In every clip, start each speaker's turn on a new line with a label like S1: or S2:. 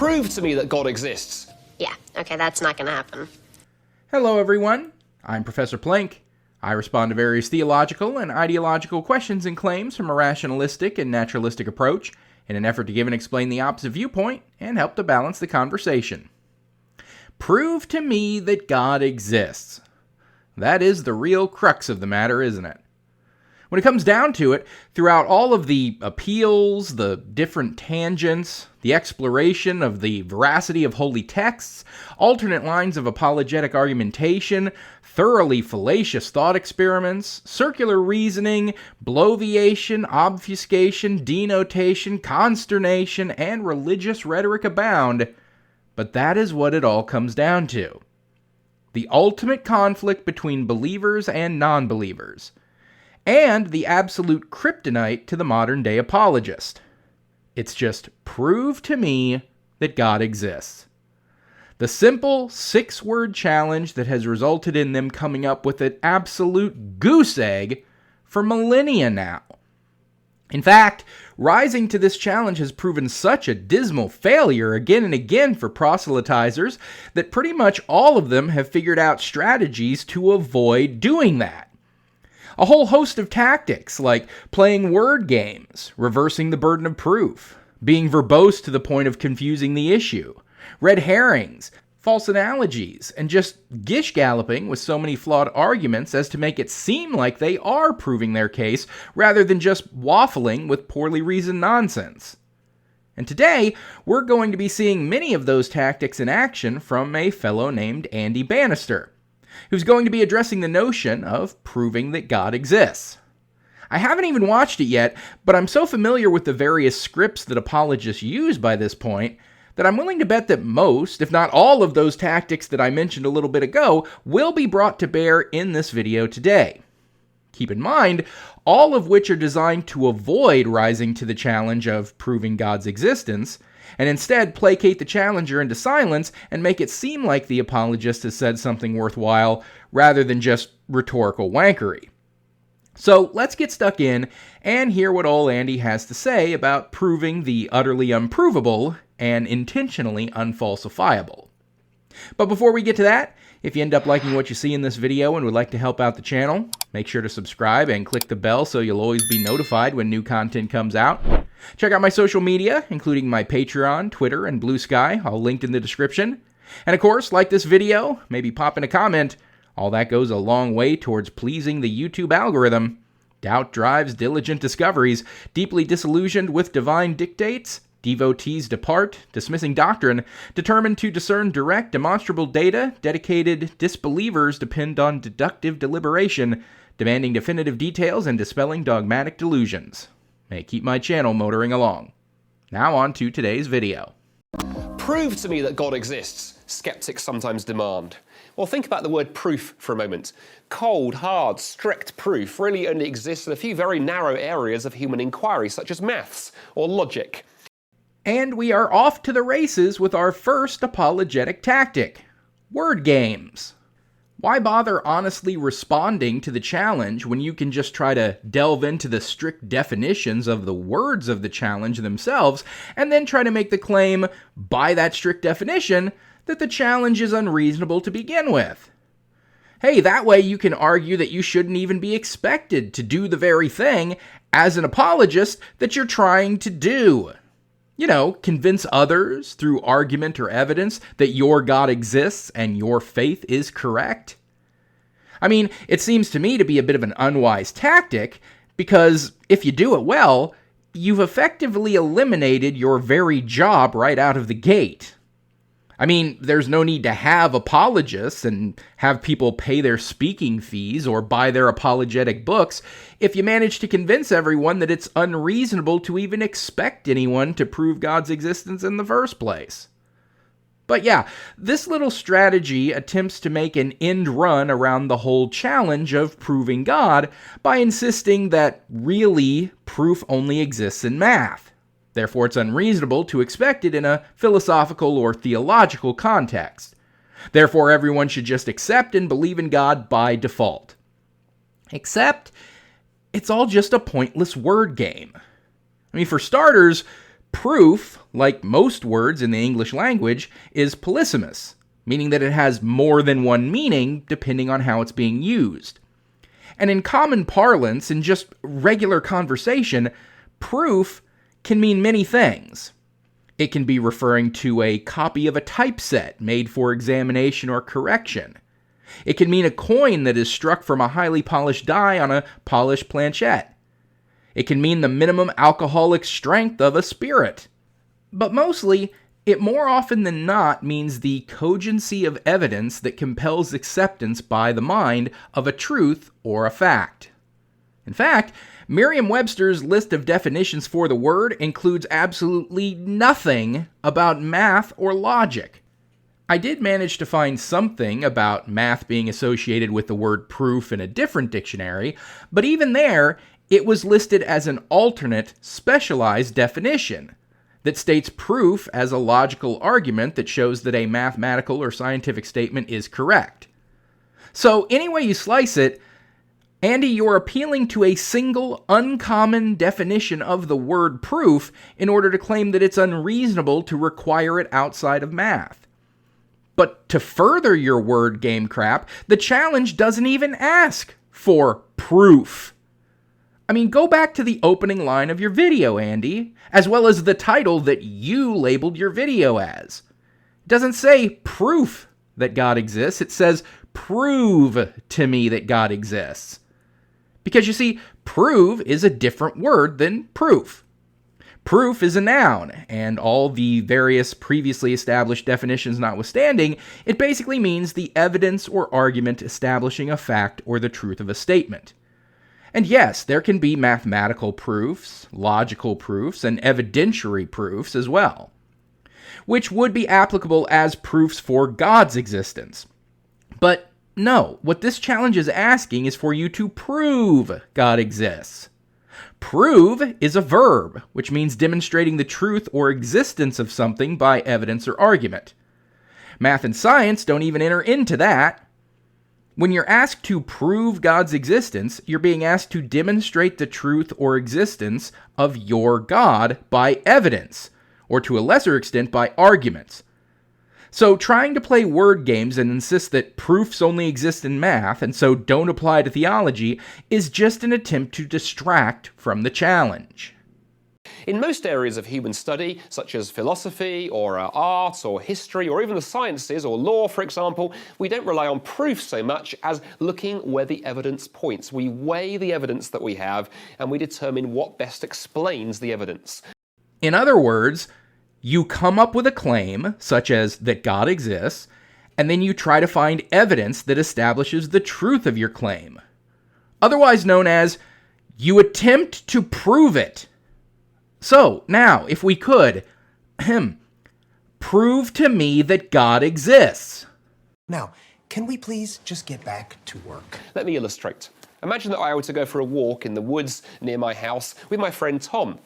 S1: Prove to me that God exists.
S2: Yeah, okay, that's not gonna happen.
S3: Hello, everyone. I'm Professor Plank. I respond to various theological and ideological questions and claims from a rationalistic and naturalistic approach in an effort to give and explain the opposite viewpoint and help to balance the conversation. Prove to me that God exists. That is the real crux of the matter, isn't it? When it comes down to it, throughout all of the appeals, the different tangents, the exploration of the veracity of holy texts, alternate lines of apologetic argumentation, thoroughly fallacious thought experiments, circular reasoning, bloviation, obfuscation, denotation, consternation, and religious rhetoric abound, but that is what it all comes down to. The ultimate conflict between believers and non-believers, and the absolute kryptonite to the modern-day apologist. It's just prove to me that God exists. The simple 6-word challenge that has resulted in them coming up with an absolute goose egg for millennia now. In fact, rising to this challenge has proven such a dismal failure again and again for proselytizers that pretty much all of them have figured out strategies to avoid doing that. A whole host of tactics like playing word games, reversing the burden of proof, being verbose to the point of confusing the issue, red herrings, false analogies, and just gish-galloping with so many flawed arguments as to make it seem like they are proving their case rather than just waffling with poorly reasoned nonsense. And today, we're going to be seeing many of those tactics in action from a fellow named Andy Bannister, who's going to be addressing the notion of proving that God exists. I haven't even watched it yet, but I'm so familiar with the various scripts that apologists use by this point that I'm willing to bet that most, if not all of those tactics that I mentioned a little bit ago, will be brought to bear in this video today. Keep in mind, all of which are designed to avoid rising to the challenge of proving God's existence, and instead placate the challenger into silence and make it seem like the apologist has said something worthwhile rather than just rhetorical wankery. So let's get stuck in and hear what old Andy has to say about proving the utterly unprovable and intentionally unfalsifiable. But before we get to that, if you end up liking what you see in this video and would like to help out the channel, make sure to subscribe and click the bell so you'll always be notified when new content comes out. Check out my social media, including my Patreon, Twitter, and Blue Sky, all linked in the description. And of course, like this video, maybe pop in a comment. All that goes a long way towards pleasing the YouTube algorithm. Doubt drives diligent discoveries. Deeply disillusioned with divine dictates, devotees depart, dismissing doctrine. Determined to discern direct, demonstrable data, dedicated disbelievers depend on deductive deliberation, demanding definitive details and dispelling dogmatic delusions. May keep my channel motoring along. Now on to today's video.
S1: Prove to me that God exists, skeptics sometimes demand. Well, think about the word proof for a moment. Cold, hard, strict proof really only exists in a few very narrow areas of human inquiry, such as maths or logic.
S3: And we are off to the races with our first apologetic tactic: word games. Why bother honestly responding to the challenge when you can just try to delve into the strict definitions of the words of the challenge themselves and then try to make the claim, by that strict definition, that the challenge is unreasonable to begin with? Hey, that way you can argue that you shouldn't even be expected to do the very thing, as an apologist, that you're trying to do. You know, convince others through argument or evidence that your God exists and your faith is correct. I mean, it seems to me to be a bit of an unwise tactic, because if you do it well, you've effectively eliminated your very job right out of the gate. I mean, there's no need to have apologists and have people pay their speaking fees or buy their apologetic books if you manage to convince everyone that it's unreasonable to even expect anyone to prove God's existence in the first place. But yeah, this little strategy attempts to make an end run around the whole challenge of proving God by insisting that really proof only exists in math. Therefore, it's unreasonable to expect it in a philosophical or theological context. Therefore, everyone should just accept and believe in God by default. Except, it's all just a pointless word game. I mean, for starters, Proof, like most words in the English language, is polysemous, meaning that it has more than one meaning depending on how it's being used. And in common parlance, in just regular conversation, proof can mean many things. It can be referring to a copy of a typeset made for examination or correction. It can mean a coin that is struck from a highly polished die on a polished planchette. It can mean the minimum alcoholic strength of a spirit. But mostly, it more often than not means the cogency of evidence that compels acceptance by the mind of a truth or a fact. In fact, Merriam-Webster's list of definitions for the word includes absolutely nothing about math or logic. I did manage to find something about math being associated with the word proof in a different dictionary, but even there, it was listed as an alternate, specialized definition that states proof as a logical argument that shows that a mathematical or scientific statement is correct. So, any way you slice it, Andy, you're appealing to a single, uncommon definition of the word proof in order to claim that it's unreasonable to require it outside of math. But to further your word game crap, the challenge doesn't even ask for proof. I mean, go back to the opening line of your video, Andy, as well as the title that you labeled your video as. It doesn't say proof that God exists, it says prove to me that God exists. Because you see, prove is a different word than proof. Proof is a noun, and all the various previously established definitions notwithstanding, it basically means the evidence or argument establishing a fact or the truth of a statement. And yes, there can be mathematical proofs, logical proofs, and evidentiary proofs as well, which would be applicable as proofs for God's existence. But no, what this challenge is asking is for you to prove God exists. Prove is a verb, which means demonstrating the truth or existence of something by evidence or argument. Math and science don't even enter into that. When you're asked to prove God's existence, you're being asked to demonstrate the truth or existence of your God by evidence, or to a lesser extent by arguments. So trying to play word games and insist that proofs only exist in math and so don't apply to theology is just an attempt to distract from the challenge.
S1: In most areas of human study, such as philosophy or art or history or even the sciences or law, for example, we don't rely on proof so much as looking where the evidence points. We weigh the evidence that we have and we determine what best explains the evidence.
S3: In other words, you come up with a claim, such as that God exists, and then you try to find evidence that establishes the truth of your claim. Otherwise known as, you attempt to prove it. So, now, if we could, prove to me that God exists.
S4: Now, can we please just get back to work?
S1: Let me illustrate. Imagine that I were to go for a walk in the woods near my house with my friend Tom.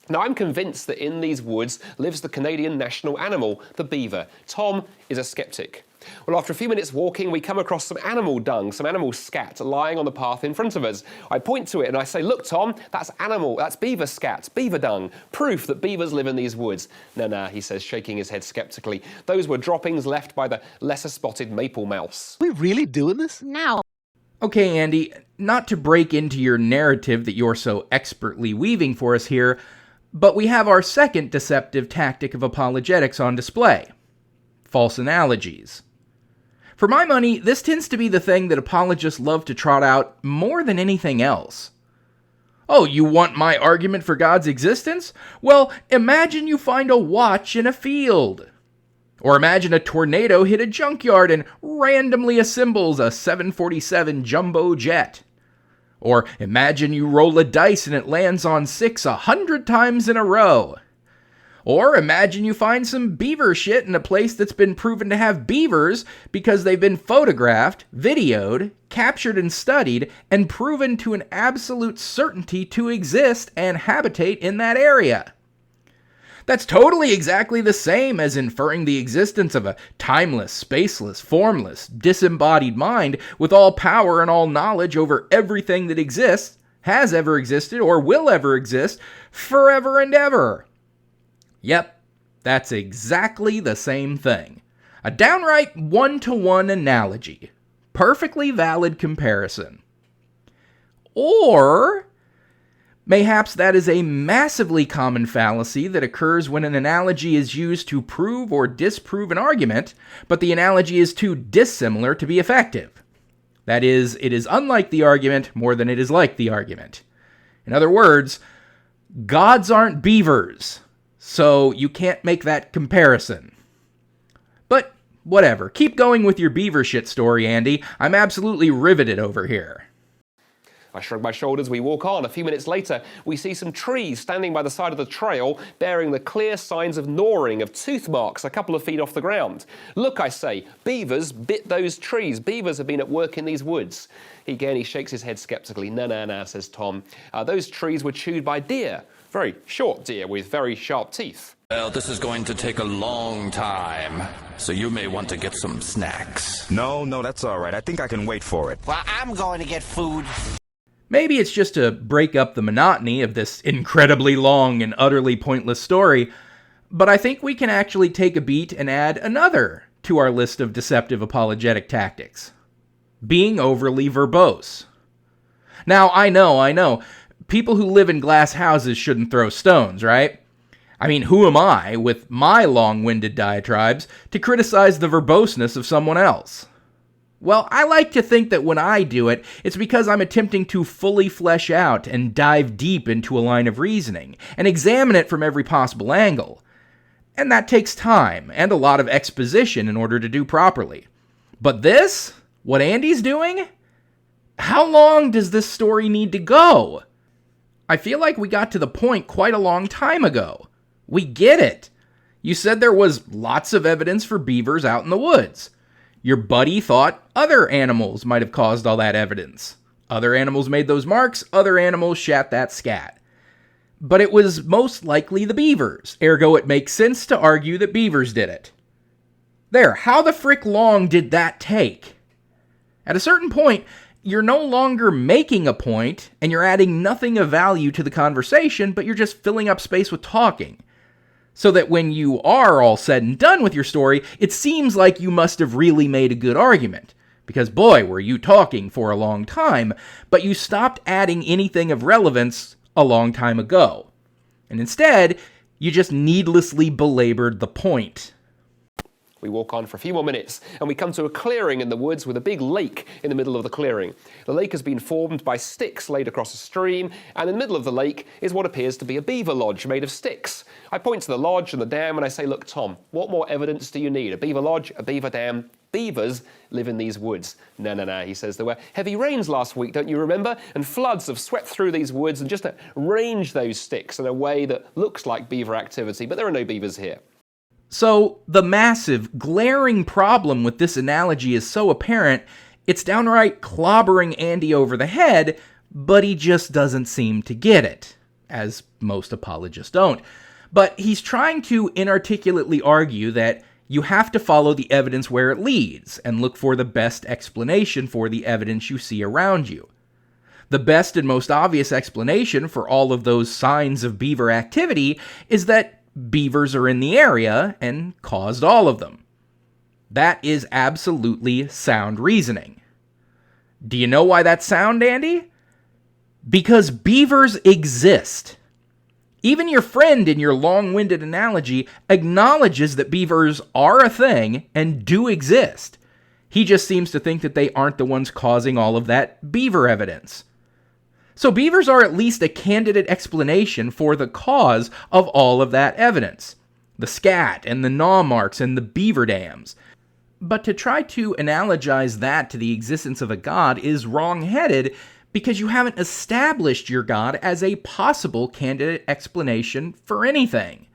S1: Now, I'm convinced that in these woods lives the Canadian national animal, the beaver. Tom is a skeptic. Well, after a few minutes walking, we come across some animal dung, some animal scat lying on the path in front of us. I point to it and I say, look, Tom, that's beaver scat, beaver dung, proof that beavers live in these woods. Nah, he says, shaking his head skeptically. Those were droppings left by the lesser spotted maple mouse.
S4: Are we really doing this?
S2: No.
S3: Okay, Andy, not to break into your narrative that you're so expertly weaving for us here, but we have our second deceptive tactic of apologetics on display: false analogies. For my money, this tends to be the thing that apologists love to trot out more than anything else. Oh, you want my argument for God's existence? Well, imagine you find a watch in a field. Or imagine a tornado hit a junkyard and randomly assembles a 747 jumbo jet. Or imagine you roll a dice and it lands on 6 100 times in a row. Or imagine you find some beaver shit in a place that's been proven to have beavers because they've been photographed, videoed, captured and studied, and proven to an absolute certainty to exist and habitate in that area. That's totally exactly the same as inferring the existence of a timeless, spaceless, formless, disembodied mind with all power and all knowledge over everything that exists, has ever existed, or will ever exist, forever and ever. Yep, that's exactly the same thing. A downright one-to-one analogy. Perfectly valid comparison. Or mayhaps that is a massively common fallacy that occurs when an analogy is used to prove or disprove an argument, but the analogy is too dissimilar to be effective. That is, it is unlike the argument more than it is like the argument. In other words, gods aren't beavers, so you can't make that comparison. But whatever, keep going with your beaver shit story, Andy. I'm absolutely riveted over here.
S1: I shrug my shoulders, we walk on. A few minutes later, we see some trees standing by the side of the trail, bearing the clear signs of gnawing, of tooth marks a couple of feet off the ground. Look, I say, beavers bit those trees. Beavers have been at work in these woods. He shakes his head skeptically. No, says Tom. Those trees were chewed by deer. Very short deer with very sharp teeth.
S5: Well, this is going to take a long time, so you may want to get some snacks.
S6: No, that's all right. I think I can wait for it.
S7: Well, I'm going to get food.
S3: Maybe it's just to break up the monotony of this incredibly long and utterly pointless story, but I think we can actually take a beat and add another to our list of deceptive apologetic tactics. Being overly verbose. Now, I know, people who live in glass houses shouldn't throw stones, right? I mean, who am I, with my long-winded diatribes, to criticize the verboseness of someone else? Well, I like to think that when I do it, it's because I'm attempting to fully flesh out and dive deep into a line of reasoning, and examine it from every possible angle. And that takes time, and a lot of exposition in order to do properly. But this? What Andy's doing? How long does this story need to go? I feel like we got to the point quite a long time ago. We get it. You said there was lots of evidence for beavers out in the woods. Your buddy thought other animals might have caused all that evidence. Other animals made those marks, other animals shat that scat. But it was most likely the beavers, ergo it makes sense to argue that beavers did it. There, how the frick long did that take? At a certain point, you're no longer making a point, and you're adding nothing of value to the conversation, but you're just filling up space with talking. So that when you are all said and done with your story, it seems like you must have really made a good argument. Because boy, were you talking for a long time, but you stopped adding anything of relevance a long time ago. And instead, you just needlessly belabored the point.
S1: We walk on for a few more minutes, and we come to a clearing in the woods with a big lake in the middle of the clearing. The lake has been formed by sticks laid across a stream, and in the middle of the lake is what appears to be a beaver lodge made of sticks. I point to the lodge and the dam and I say, look, Tom, what more evidence do you need? A beaver lodge, a beaver dam? Beavers live in these woods. No, he says, there were heavy rains last week, don't you remember? And floods have swept through these woods and just arranged those sticks in a way that looks like beaver activity, but there are no beavers here.
S3: So, the massive, glaring problem with this analogy is so apparent, it's downright clobbering Andy over the head, but he just doesn't seem to get it, as most apologists don't. But he's trying to inarticulately argue that you have to follow the evidence where it leads, and look for the best explanation for the evidence you see around you. The best and most obvious explanation for all of those signs of beaver activity is that beavers are in the area and caused all of them. That is absolutely sound reasoning. Do you know why that's sound, Andy? Because beavers exist. Even your friend in your long-winded analogy acknowledges that beavers are a thing and do exist. He just seems to think that they aren't the ones causing all of that beaver evidence. So beavers are at least a candidate explanation for the cause of all of that evidence. The scat and the gnaw marks and the beaver dams. But to try to analogize that to the existence of a god is wrong-headed because you haven't established your god as a possible candidate explanation for anything.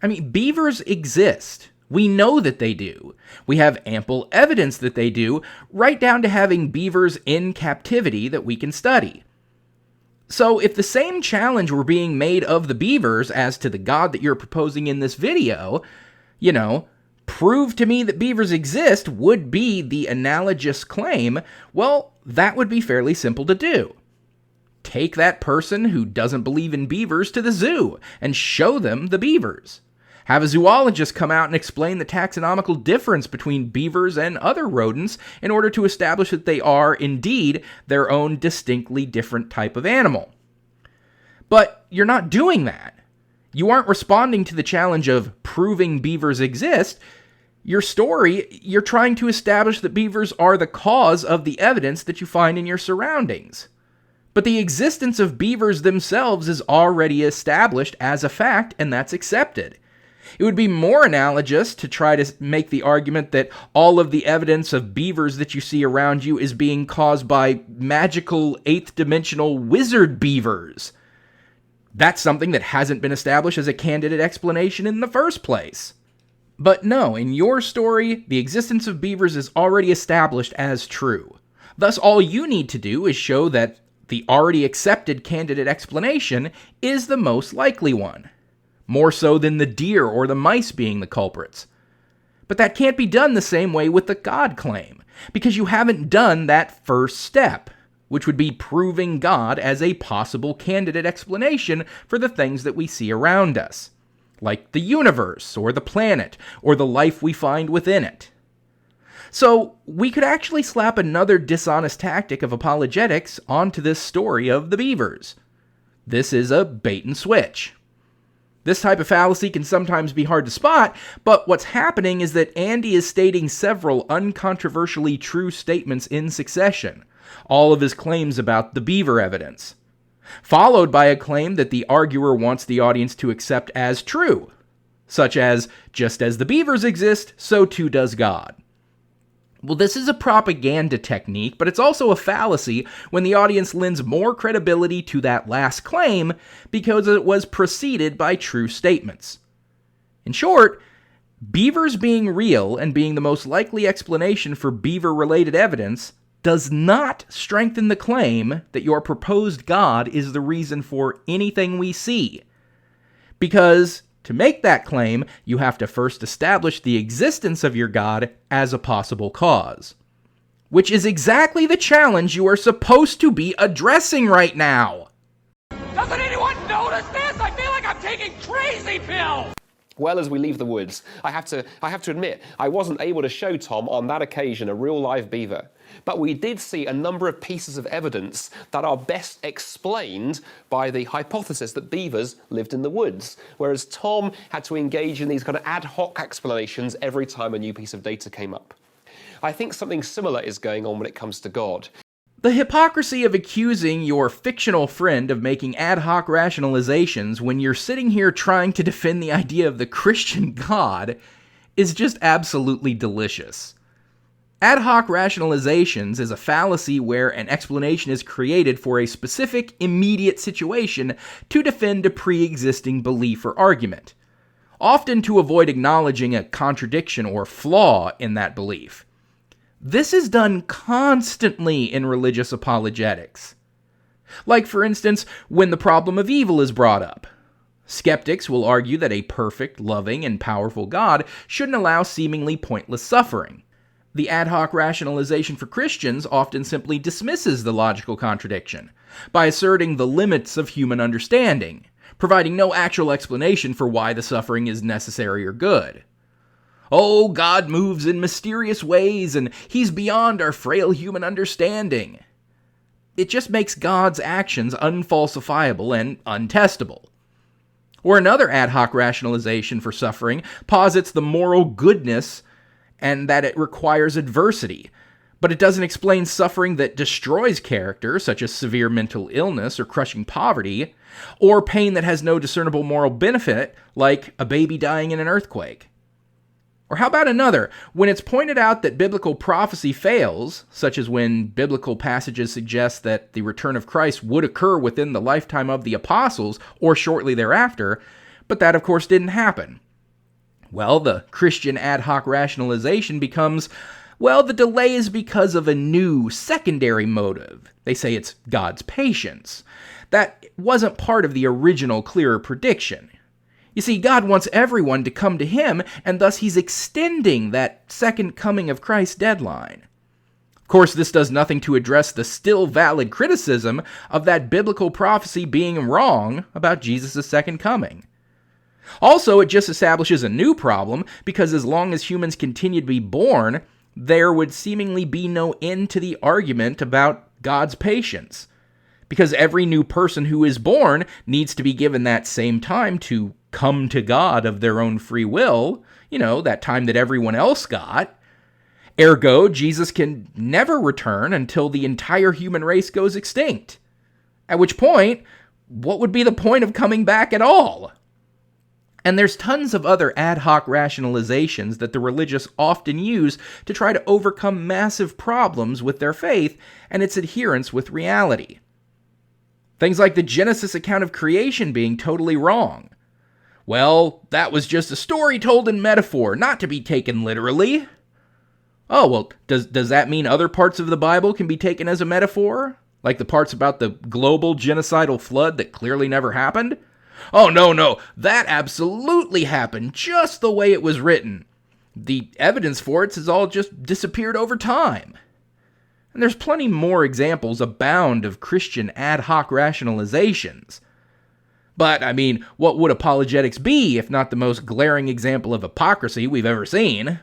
S3: I mean, beavers exist. We know that they do. We have ample evidence that they do, right down to having beavers in captivity that we can study. So if the same challenge were being made of the beavers as to the god that you're proposing in this video, prove to me that beavers exist would be the analogous claim, well, that would be fairly simple to do. Take that person who doesn't believe in beavers to the zoo and show them the beavers. Have a zoologist come out and explain the taxonomical difference between beavers and other rodents in order to establish that they are, indeed, their own distinctly different type of animal. But you're not doing that. You aren't responding to the challenge of proving beavers exist. Your story, you're trying to establish that beavers are the cause of the evidence that you find in your surroundings. But the existence of beavers themselves is already established as a fact, and that's accepted. It would be more analogous to try to make the argument that all of the evidence of beavers that you see around you is being caused by magical 8th-dimensional wizard beavers. That's something that hasn't been established as a candidate explanation in the first place. But no, in your story, the existence of beavers is already established as true. Thus, all you need to do is show that the already accepted candidate explanation is the most likely one, more so than the deer or the mice being the culprits. But that can't be done the same way with the God claim, because you haven't done that first step, which would be proving God as a possible candidate explanation for the things that we see around us, like the universe, or the planet, or the life we find within it. So, we could actually slap another dishonest tactic of apologetics onto this story of the beavers. This is a bait and switch. This type of fallacy can sometimes be hard to spot, but what's happening is that Andy is stating several uncontroversially true statements in succession, all of his claims about the beaver evidence, followed by a claim that the arguer wants the audience to accept as true, such as, just as the beavers exist, so too does God. Well, this is a propaganda technique, but it's also a fallacy when the audience lends more credibility to that last claim because it was preceded by true statements. In short, beavers being real and being the most likely explanation for beaver-related evidence does not strengthen the claim that your proposed God is the reason for anything we see. Because to make that claim, you have to first establish the existence of your God as a possible cause, which is exactly the challenge you are supposed to be addressing right now.
S7: Doesn't anyone notice this? I feel like I'm taking crazy pills!
S1: Well, as we leave the woods, I have to admit, I wasn't able to show Tom on that occasion a real live beaver. But we did see a number of pieces of evidence that are best explained by the hypothesis that beavers lived in the woods, whereas Tom had to engage in these kind of ad hoc explanations every time a new piece of data came up. I think something similar is going on when it comes to God.
S3: The hypocrisy of accusing your fictional friend of making ad hoc rationalizations when you're sitting here trying to defend the idea of the Christian God is just absolutely delicious. Ad hoc rationalizations is a fallacy where an explanation is created for a specific, immediate situation to defend a pre-existing belief or argument, often to avoid acknowledging a contradiction or flaw in that belief. This is done constantly in religious apologetics. Like, for instance, when the problem of evil is brought up. Skeptics will argue that a perfect, loving, and powerful God shouldn't allow seemingly pointless suffering. The ad hoc rationalization for Christians often simply dismisses the logical contradiction by asserting the limits of human understanding, providing no actual explanation for why the suffering is necessary or good. Oh, God moves in mysterious ways, and He's beyond our frail human understanding. It just makes God's actions unfalsifiable and untestable. Or another ad hoc rationalization for suffering posits the moral goodness and that it requires adversity, but it doesn't explain suffering that destroys character, such as severe mental illness or crushing poverty, or pain that has no discernible moral benefit, like a baby dying in an earthquake. Or how about another? When it's pointed out that biblical prophecy fails, such as when biblical passages suggest that the return of Christ would occur within the lifetime of the apostles or shortly thereafter, but that of course didn't happen. Well, the Christian ad hoc rationalization becomes, well, the delay is because of a new secondary motive. They say it's God's patience. That wasn't part of the original clearer prediction. You see, God wants everyone to come to Him, and thus He's extending that second coming of Christ deadline. course, this does nothing to address the still valid criticism of that biblical prophecy being wrong about Jesus' second coming. Also, it just establishes a new problem, because as long as humans continue to be born, there would seemingly be no end to the argument about God's patience. Because every new person who is born needs to be given that same time to come to God of their own free will, that time that everyone else got. Ergo, Jesus can never return until the entire human race goes extinct. At which point, what would be the point of coming back at all? And there's tons of other ad hoc rationalizations that the religious often use to try to overcome massive problems with their faith and its adherence with reality. Things like the Genesis account of creation being totally wrong. Well, that was just a story told in metaphor, not to be taken literally. Oh, well, does that mean other parts of the Bible can be taken as a metaphor? Like the parts about the global genocidal flood that clearly never happened? Oh, no, that absolutely happened, just the way it was written. The evidence for it has all just disappeared over time. And there's plenty more examples abound of Christian ad hoc rationalizations. But, what would apologetics be if not the most glaring example of hypocrisy we've ever seen?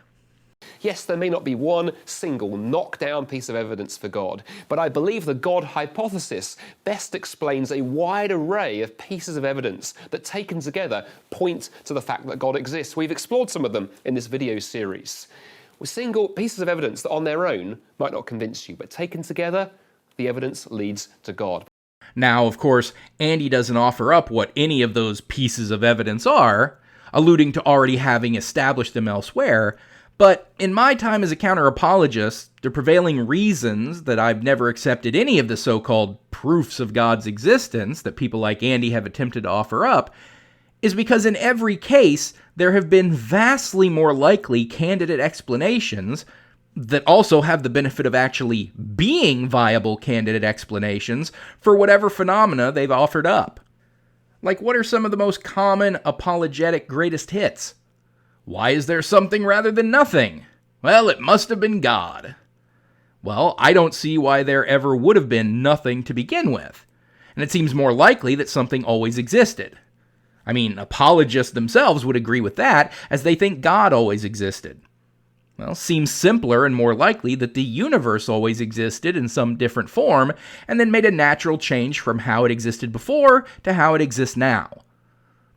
S1: Yes, there may not be one single knockdown piece of evidence for God, but I believe the God hypothesis best explains a wide array of pieces of evidence that, taken together, point to the fact that God exists. We've explored some of them in this video series. With single pieces of evidence that on their own might not convince you, but taken together, the evidence leads to God.
S3: Now, of course, Andy doesn't offer up what any of those pieces of evidence are, alluding to already having established them elsewhere. But in my time as a counter-apologist, the prevailing reasons that I've never accepted any of the so-called proofs of God's existence that people like Andy have attempted to offer up is because in every case, there have been vastly more likely candidate explanations that also have the benefit of actually being viable candidate explanations for whatever phenomena they've offered up. Like, what are some of the most common apologetic greatest hits? Why is there something rather than nothing? Well, it must have been God. Well, I don't see why there ever would have been nothing to begin with. And it seems more likely that something always existed. Apologists themselves would agree with that, as they think God always existed. Well, seems simpler and more likely that the universe always existed in some different form, and then made a natural change from how it existed before to how it exists now.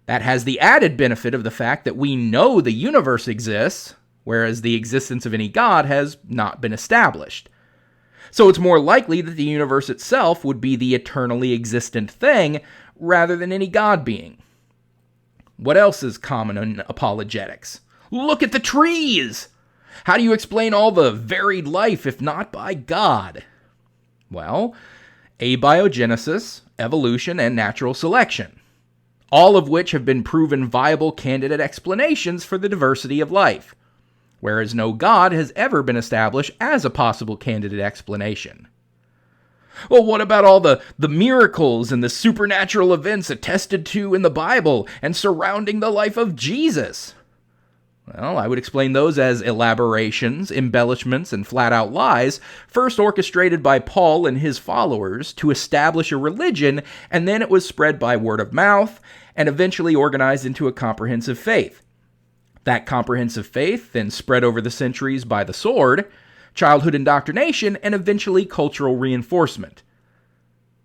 S3: That has the added benefit of the fact that we know the universe exists, whereas the existence of any God has not been established. So it's more likely that the universe itself would be the eternally existent thing, rather than any God being. What else is common in apologetics? Look at the trees! How do you explain all the varied life if not by God? Well, abiogenesis, evolution, and natural selection. All of which have been proven viable candidate explanations for the diversity of life, whereas no God has ever been established as a possible candidate explanation. Well, what about all the miracles and the supernatural events attested to in the Bible and surrounding the life of Jesus? Well, I would explain those as elaborations, embellishments, and flat-out lies, first orchestrated by Paul and his followers to establish a religion, and then it was spread by word of mouth, and eventually organized into a comprehensive faith. That comprehensive faith then spread over the centuries by the sword, childhood indoctrination, and eventually cultural reinforcement.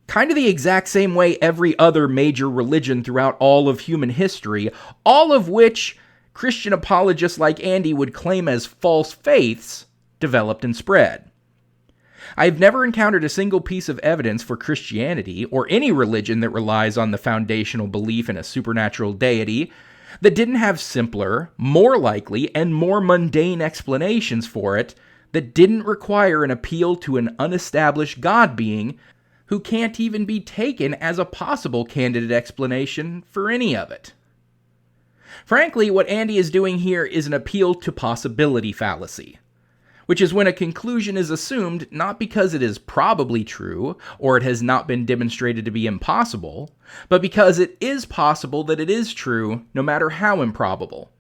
S3: Kind of the exact same way every other major religion throughout all of human history, all of which Christian apologists like Andy would claim as false faiths, developed and spread. I've never encountered a single piece of evidence for Christianity, or any religion that relies on the foundational belief in a supernatural deity, that didn't have simpler, more likely, and more mundane explanations for it, that didn't require an appeal to an unestablished God being who can't even be taken as a possible candidate explanation for any of it. Frankly, what Andy is doing here is an appeal to possibility fallacy, which is when a conclusion is assumed not because it is probably true or it has not been demonstrated to be impossible, but because it is possible that it is true no matter how improbable.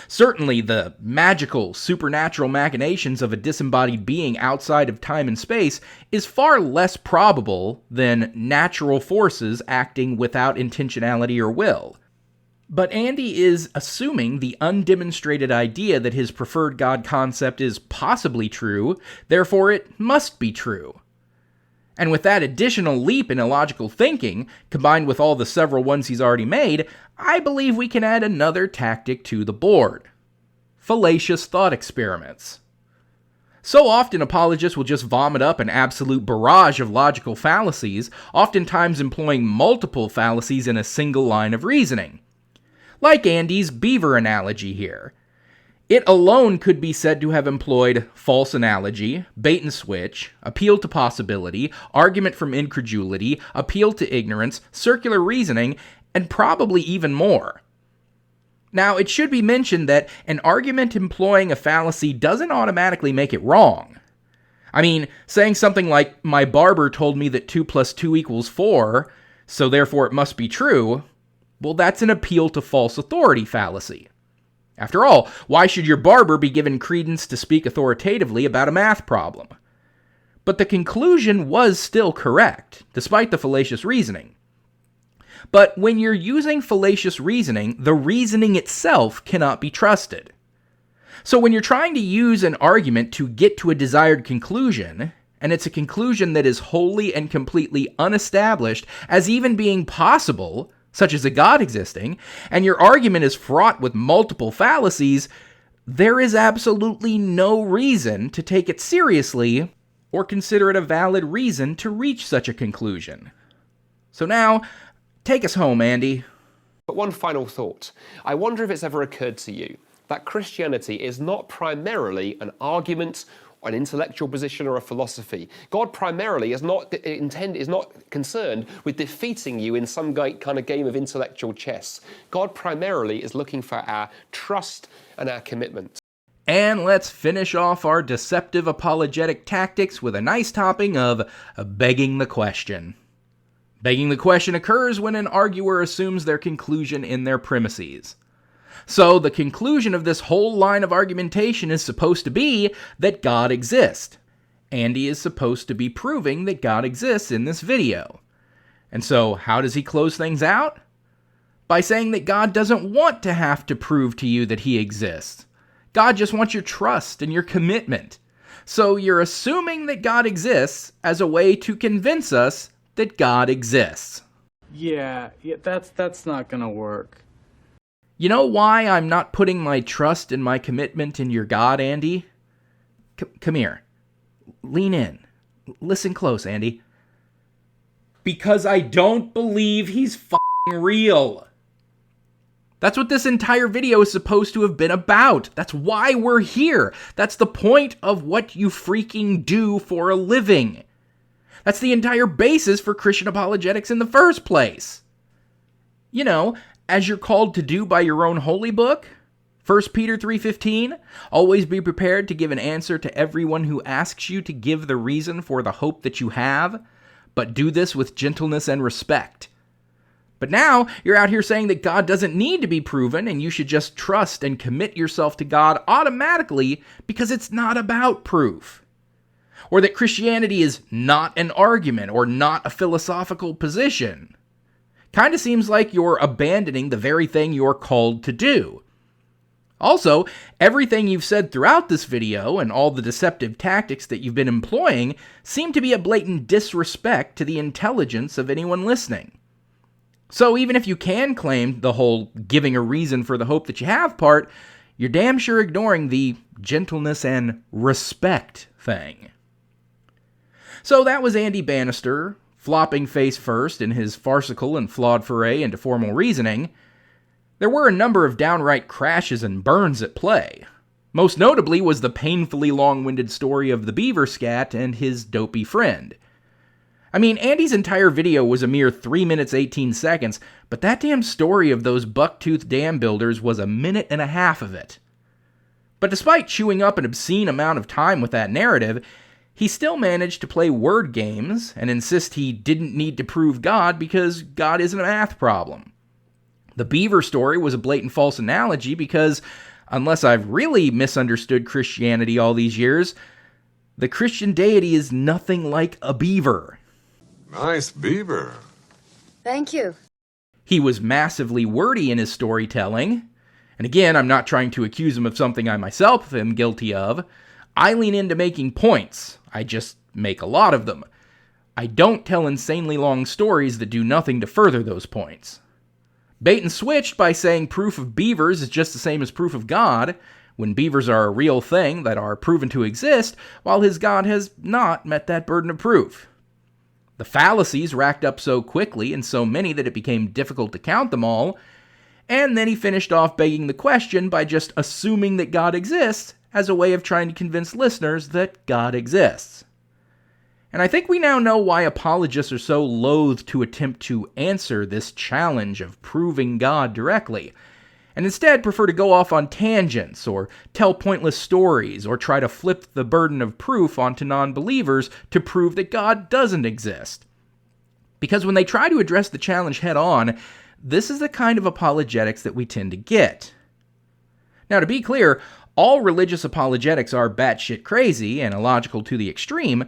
S3: Certainly, the magical, supernatural machinations of a disembodied being outside of time and space is far less probable than natural forces acting without intentionality or will. But Andy is assuming the undemonstrated idea that his preferred God concept is possibly true, therefore it must be true. And with that additional leap in illogical thinking, combined with all the several ones he's already made, I believe we can add another tactic to the board. Fallacious thought experiments. So often apologists will just vomit up an absolute barrage of logical fallacies, oftentimes employing multiple fallacies in a single line of reasoning. Like Andy's beaver analogy here. It alone could be said to have employed false analogy, bait and switch, appeal to possibility, argument from incredulity, appeal to ignorance, circular reasoning, and probably even more. Now, it should be mentioned that an argument employing a fallacy doesn't automatically make it wrong. I mean, saying something like, my barber told me that 2 + 2 = 4, so therefore it must be true, well, that's an appeal to false authority fallacy. After all, why should your barber be given credence to speak authoritatively about a math problem? But the conclusion was still correct, despite the fallacious reasoning. But when you're using fallacious reasoning, the reasoning itself cannot be trusted. So when you're trying to use an argument to get to a desired conclusion, and it's a conclusion that is wholly and completely unestablished as even being possible, such as a God existing, and your argument is fraught with multiple fallacies, there is absolutely no reason to take it seriously or consider it a valid reason to reach such a conclusion. So now, take us home, Andy.
S1: But one final thought. I wonder if it's ever occurred to you that Christianity is not primarily an argument, an intellectual position, or a philosophy. God primarily is not concerned with defeating you in some kind of game of intellectual chess. God primarily is looking for our trust and our commitment.
S3: And let's finish off our deceptive apologetic tactics with a nice topping of begging the question. Begging the question occurs when an arguer assumes their conclusion in their premises. So the conclusion of this whole line of argumentation is supposed to be that God exists. Andy is supposed to be proving that God exists in this video. And so how does he close things out? By saying that God doesn't want to have to prove to you that he exists. God just wants your trust and your commitment. So you're assuming that God exists as a way to convince us that God exists.
S8: Yeah, that's not gonna work.
S3: You know why I'm not putting my trust and my commitment in your God, Andy? Come here. Lean in. Listen close, Andy. Because I don't believe he's f***ing real. That's what this entire video is supposed to have been about. That's why we're here. That's the point of what you freaking do for a living. That's the entire basis for Christian apologetics in the first place. You know, as you're called to do by your own holy book, 1 Peter 3:15, always be prepared to give an answer to everyone who asks you to give the reason for the hope that you have, but do this with gentleness and respect. But now, you're out here saying that God doesn't need to be proven and you should just trust and commit yourself to God automatically because it's not about proof. Or that Christianity is not an argument or not a philosophical position. Kind of seems like you're abandoning the very thing you're called to do. Also, everything you've said throughout this video and all the deceptive tactics that you've been employing seem to be a blatant disrespect to the intelligence of anyone listening. So even if you can claim the whole giving a reason for the hope that you have part, you're damn sure ignoring the gentleness and respect thing. So that was Andy Bannister, flopping face first in his farcical and flawed foray into formal reasoning. There were a number of downright crashes and burns at play. Most notably was the painfully long-winded story of the beaver scat and his dopey friend. I mean, Andy's entire video was a mere 3 minutes 18 seconds, but that damn story of those buck-toothed dam builders was 1.5 minutes of it. But despite chewing up an obscene amount of time with that narrative, he still managed to play word games and insist he didn't need to prove God because God isn't a math problem. The beaver story was a blatant false analogy because Unless I've really misunderstood Christianity all these years, the Christian deity is nothing like a beaver.
S9: Nice beaver.
S2: Thank you.
S3: He was massively wordy in his storytelling. And again, I'm not trying to accuse him of something I myself am guilty of. I lean into making points. I just make a lot of them. I don't tell insanely long stories that do nothing to further those points. Bait and switched by saying proof of beavers is just the same as proof of God, when beavers are a real thing that are proven to exist, while his God has not met that burden of proof. The fallacies racked up so quickly and so many that it became difficult to count them all, and then he finished off begging the question by just assuming that God exists as a way of trying to convince listeners that God exists. And I think we now know why apologists are so loath to attempt to answer this challenge of proving God directly, and instead prefer to go off on tangents, or tell pointless stories, or try to flip the burden of proof onto non-believers to prove that God doesn't exist. Because when they try to address the challenge head-on, this is the kind of apologetics that we tend to get. Now, to be clear, all religious apologetics are batshit crazy and illogical to the extreme,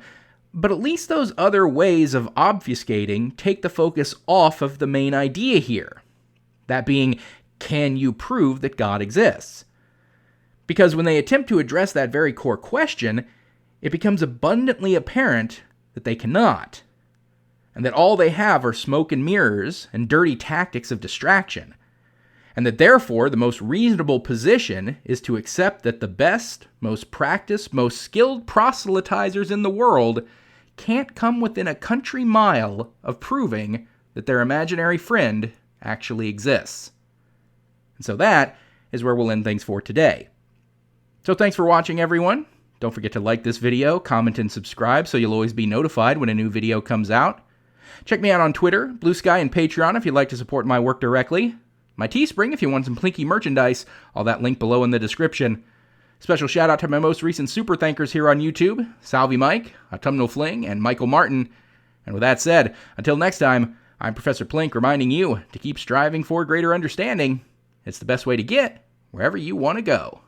S3: but at least those other ways of obfuscating take the focus off of the main idea here. That being, can you prove that God exists? Because when they attempt to address that very core question, it becomes abundantly apparent that they cannot, and that all they have are smoke and mirrors and dirty tactics of distraction, and that therefore the most reasonable position is to accept that the best, most practiced, most skilled proselytizers in the world can't come within a country mile of proving that their imaginary friend actually exists. And so that is where we'll end things for today. So thanks for watching, everyone. Don't forget to like this video, comment, and subscribe so you'll always be notified when a new video comes out. Check me out on Twitter, Blue Sky, and Patreon if you'd like to support my work directly. My Teespring if you want some Plinky merchandise, all that linked below in the description. Special shout out to my most recent super thankers here on YouTube, Salvi Mike, Autumnal Fling, and Michael Martin. And with that said, until next time, I'm Professor Plink reminding you to keep striving for greater understanding. It's the best way to get wherever you want to go.